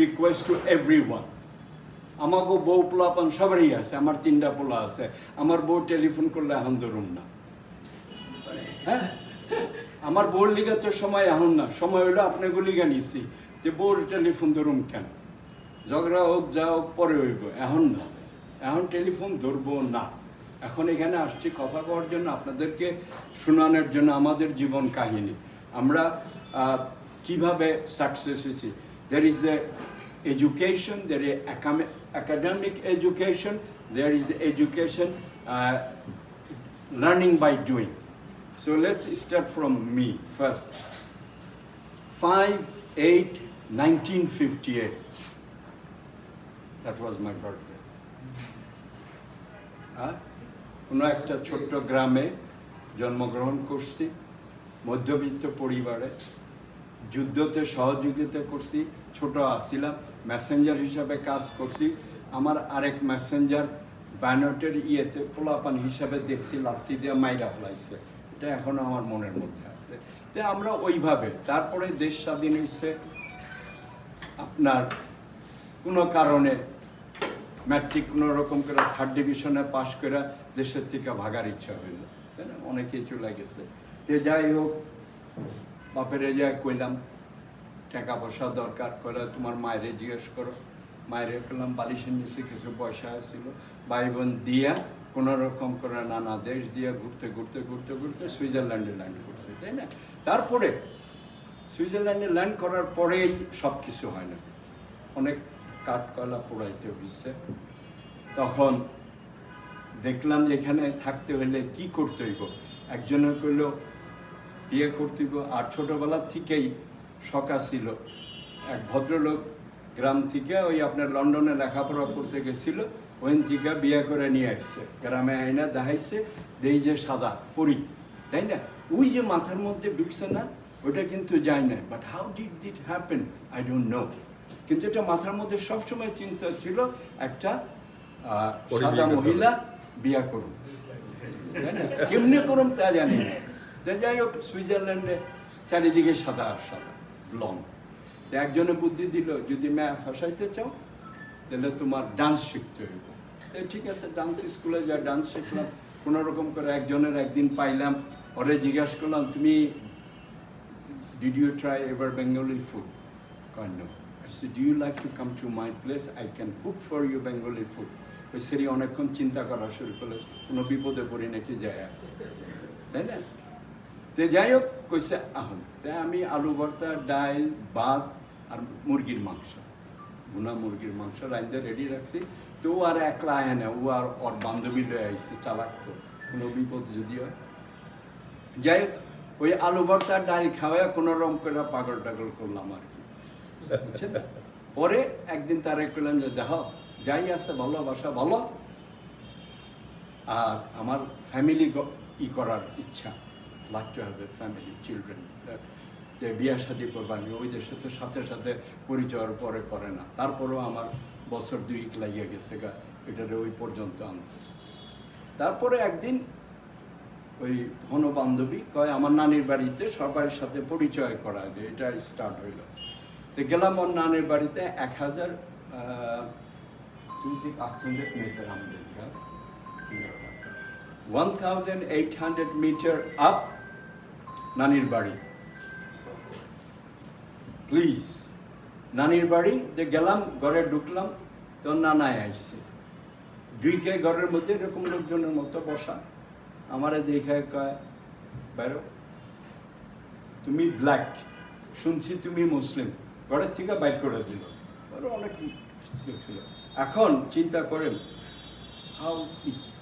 Request to everyone. আমাগো বউ পোলাপান সবারই আছে, আমার 3টা পোলা আছে, আমার বউ টেলিফোন করলে এখন ধরুন না, হ্যাঁ আমার বউর লিগা তো সময় এখন না, সময় হইলো আপনাকে লিগা নিছি যে বউর টেলিফোন ধরুন কেন, ঝগড়া হোক যা হোক পরে হইব, এখন না, এখন টেলিফোন ধরবো না। এখন এখানে আসছি কথা কওয়ার জন্য, আপনাদেরকে শোনানোর জন্য আমাদের জীবন কাহিনী, আমরা কিভাবে সাকসেস হয়েছি। There is a education, there is academic education, there is education learning by doing. So let's start from me first. 5/8/1958. That was my birthday. কোনো একটা ছোট্ট গ্রামে জন্মগ্রহণ করছি, মধ্যবিত্ত পরিবারে, যুদ্ধতে সহযোগিতা করছি, ছোট আসছিলাম, মেসেঞ্জার হিসাবে কাজ করছি। আমার আরেক মেসেঞ্জার ব্যানটের ইয়েতে পোলাপান হিসাবে দেখছি লাত্তি দিয়ে মাইরা ফেলাইছে, এটা এখনো আমার মনের মধ্যে আছে। তো আমরা ওইভাবে, তারপরে দেশ স্বাধীন হয়েছে, আপনার কোনো কারণে ম্যাট্রিক কোনো রকম করে 3rd ডিভিশনে পাশ করে দেশের থেকে ভাগার ইচ্ছা হইল, তাই না, অনেকেই চলে গেছে। তো যাই হোক, বাপের যা কইলাম টাকা পয়সা দরকার, করে তোমার মায়েরে জিজ্ঞেস করো, মায়েরে করলাম, বালিশের নিচে কিছু পয়সা ছিল, ভাই বোন দিয়া কোনো রকম করে নানা দেশ দিয়ে ঘুরতে ঘুরতে ঘুরতে ঘুরতে সুইজারল্যান্ডে ল্যান্ড করছে, তাই না। তারপরে সুইজারল্যান্ডে ল্যান্ড করার পরেই সব কিছু হয় না, অনেক কাঠ কয়লা পোড়াইতে হয়েছে। তখন দেখলাম যে এখানে থাকতে হলে কি করতে হইব, একজনে কইল বিয়ে করতে হইব, আর ছোটোবেলার থেকেই শখা ছিল। এক ভদ্রলোক গ্রাম থেকে ওই আপনার লন্ডনে লেখাপড়া করতে গেছিল, ওখান থেকে বিয়ে করে নিয়ে আসছে, গ্রামে আইনা দেখাইছে, দেই যে সাদা পরি, তাই না, ওই যে মাথার মধ্যে ঢুকছে না, ওটা কিন্তু যায় না। But how did it happen I don't know, কিন্তু এটা মাথার মধ্যে সবসময় চিন্তা ছিল, একটা সাদা মহিলা বিয়া করুন, তাই না, কেমনি করুন তা জানি না। যাই হোক, সুইজারল্যান্ডে চারিদিকে সাদা আর সাদা লং। তো একজনে বুদ্ধি দিল, যদি মেয়া ফাঁসাইতে চাও তাহলে তোমার ডান্স শিখতে হইব। ঠিক আছে, ডান্স স্কুলে যা ডান্স শিখলাম, কোনো রকম করে একজনের একদিন পাইলাম, ওরে জিজ্ঞাসা করলাম, তুমি did you try ever Bengali food? কয় no. I said, do you like to come to my place? I can cook for you Bengali food. ওই সেরি অনেকক্ষণ চিন্তা করা শুরু করলে, কোনো বিপদে পড়ি নাকি যায়, তাই না। তো যাই হোক, কইছে আহন, তাই আমি আলু ভর্তা, ডাল, ভাত আর মুরগির মাংস, ভুনা মুরগির মাংস রাইন্দে রেডি রাখছি। তো ও আর একলা আয় না, ও আর ওর বান্ধবী লয়ে আসছে, চালাক তো, কোনো বিপদ যদি হয়। যাই হোক, ওই আলু ভর্তা ডাল খাওয়ায় কোনো রকম করে পাগল টাগল করলাম আর কি, বুঝছেন। পরে একদিন তারা করলাম যে দেখো, যাই আছে ভালোবাসা ভালো, আর আমার ফ্যামিলি করার ইচ্ছা, লাগতে হবে ফ্যামিলি, চিলড্রেন, যে বিয়ে শাদী করবানি, ওই দেশের সাথে সাথে পরিচয়ের পরে করে না। তারপরেও আমার বছর 2 লাগিয়ে গেছে গা এটারে ওই পর্যন্ত আনতে। তারপরে একদিন ওই ঘন বান্ধবী কয় আমার নানির বাড়িতে সবার সাথে পরিচয় করা দেয়, এটা স্টার্ট হইল। তো গেলাম ওর নানির বাড়িতে, 1800 মিটার আপ নানির বাড়ি, প্লিজ, নানির বাড়িতে গেলাম, ঘরে ঢুকলাম, তো নানায় আসছে, ঢুকে ঘরের মধ্যে এরকম লোকজনের মতো বসা, আমারে দেখে কয় বাইরো, তুমি ব্ল্যাক, শুনছি তুমি মুসলিম, ঘরের থেকে বাইর করে দিল। অনেক ছিল। এখন চিন্তা করেন, হাউ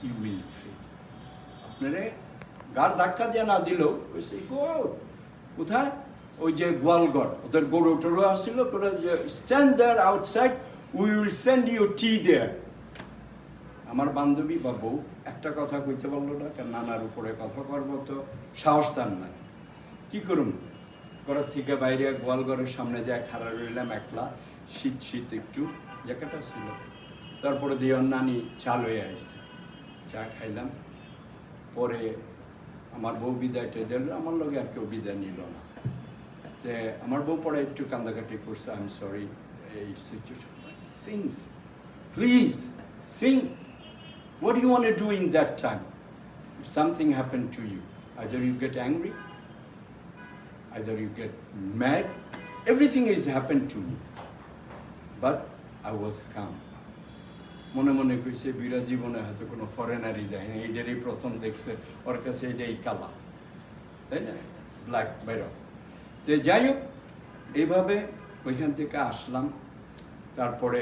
ইউ উইল ফিল, আপনারে গার ধাক্কা দিয়ে না দিল, কোথায়, ওই যে গোয়ালঘর, ওদের গরু টরু আসছিল, stand there outside, we will send you tea there. আমার বান্ধবী বা বউ একটা কথা কইতে পারলো না, কেন নানার উপরে কথা করবো তো সাহস তার নাই, কি করুন, ঘরের থেকে বাইরে গোয়ালঘরের সামনে যায় খাড়া রইলাম একলা, শীত শীত একটু জ্যাকেটটা ছিল। তারপরে দিয়ে নানি চা লয়ে আসছে, চা খাইলাম। পরে আমার বউ বিদায়টা দিল, আমার লগে আর কেউ বিদায় নিল না। তে আমার বউ পরে একটু কান্দাকাটি করছে, আই এম সরি, এই situation things please think what do you want to do in that time if something happened to you either you get angry either you get mad everything has happened to me but I was calm মনে মনে কইছে বিরা জীবনে হয়তো কোনো ফরেনারই দেয় না এইটারই প্রথম দেখছে ওর কাছে এটাই কালা তাই না ব্ল্যাক বাইরে তো যাই হোক এইভাবে ওইখান থেকে আসলাম তারপরে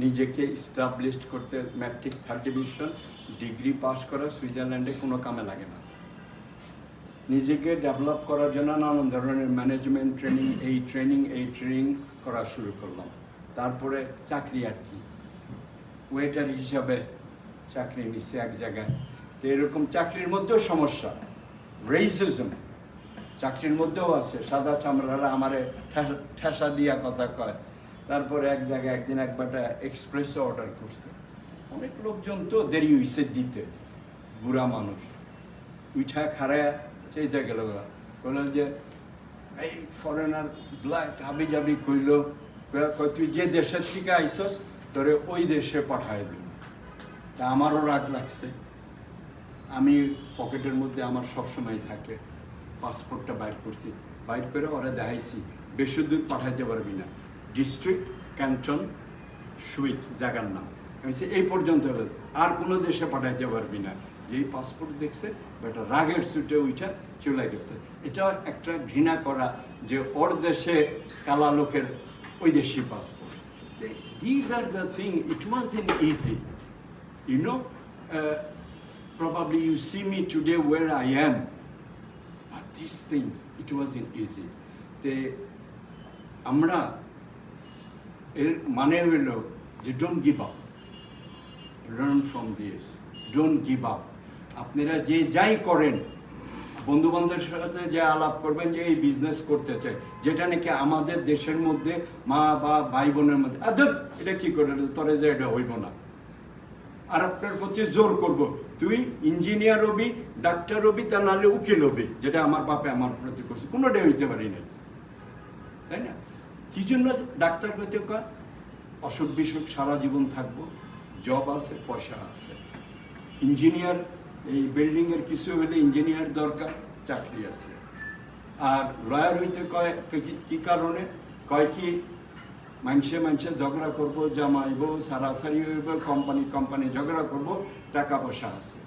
নিজেকে এস্টাবলিশড করতে matric 3rd division degree pass করা সুইজারল্যান্ডে কোনো কামে লাগে না নিজেকে ডেভেলপ করার জন্য নানান ধরনের ম্যানেজমেন্ট ট্রেনিং করা শুরু করলাম তারপরে চাকরি আর কি ওয়েটার হিসাবে চাকরি নিচ্ছে এক জায়গায় তো এরকম চাকরির মধ্যেও সমস্যা রেসিজম চাকরির মধ্যেও আছে সাদা চামড়ারা আমারে ঠেসা দিয়া কথা কয় তারপরে এক জায়গায় একদিন একবারটা এক্সপ্রেসও অর্ডার করছে অনেক লোকজন তো দেরি হইছে দিতে বুড়া মানুষ উঠা খাড়ায় চাইতে গেল বললেন যে এই ফরেনার ব্ল্যাক হাবি জাবি কইল তুই যে দেশের থেকে আইসস তোরে ওই দেশে পাঠায় দিল তা আমারও রাগ লাগছে আমি পকেটের মধ্যে আমার সবসময় থাকে পাসপোর্টটা বাইর করছি বাইর করে ওরা দেখাইছি বেশি দূর পাঠাইতে পারবি না ডিস্ট্রিক্ট ক্যান্টন সুইচ জায়গার নাম এই পর্যন্ত আর কোনো দেশে পাঠাইতে পারবি না যেই পাসপোর্ট দেখছে বেটা রাগের সুটে উঠা চলে গেছে এটা একটা ঘৃণা করা যে ওর দেশে কালা লোকের ওই দেশি passport these are the thing it was in easy you know probably you see me today where I am but these things it wasn't easy আমরা এর মানে হইল যে don't give up learn from this don't give up আপনারা যে যাই করেন বন্ধু বান্ধবের সাথে যে আলাপ করবেন যে এই বিজনেস করতে চাই যেটা নাকি আমাদের দেশের মধ্যে মা বা ভাই বোনের মধ্যে এটা কি করে তোরে যে এটা হইব না আর আপনার প্রতি জোর করব তুই ইঞ্জিনিয়ার হবি ডাক্তার হবি তা নাহলে উকিল হবি যেটা আমার বাপে আমার প্রতি করছে কোনোটাই হইতে পারি না তাই না কি জন্য ডাক্তার হইতে কয় অসুখ বিসুখ সারা জীবন থাকবো জব আছে পয়সা আছে ইঞ্জিনিয়ার এই বিল্ডিংয়ের কিছু হলে ইঞ্জিনিয়ার দরকার চাকরি আছে আর লয়ার হইতে কয় কি কারণে কয় কি মানুষে ঝগড়া করবো জামাইব সারাসারি হইব কোম্পানি ঝগড়া করব টাকা পয়সা আছে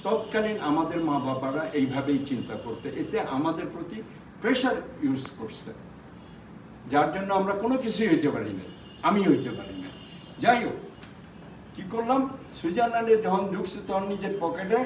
তৎকালীন আমাদের মা বাবারা এইভাবেই চিন্তা করতে এতে আমাদের প্রতি প্রেশার ইউজ করছে যার জন্য আমরা কোনো কিছুই হইতে পারি না আমি হইতে পারি না যাই হোক কি করলাম সুইজারল্যান্ডে যখন ঢুকছে তখন নিজের পকেটে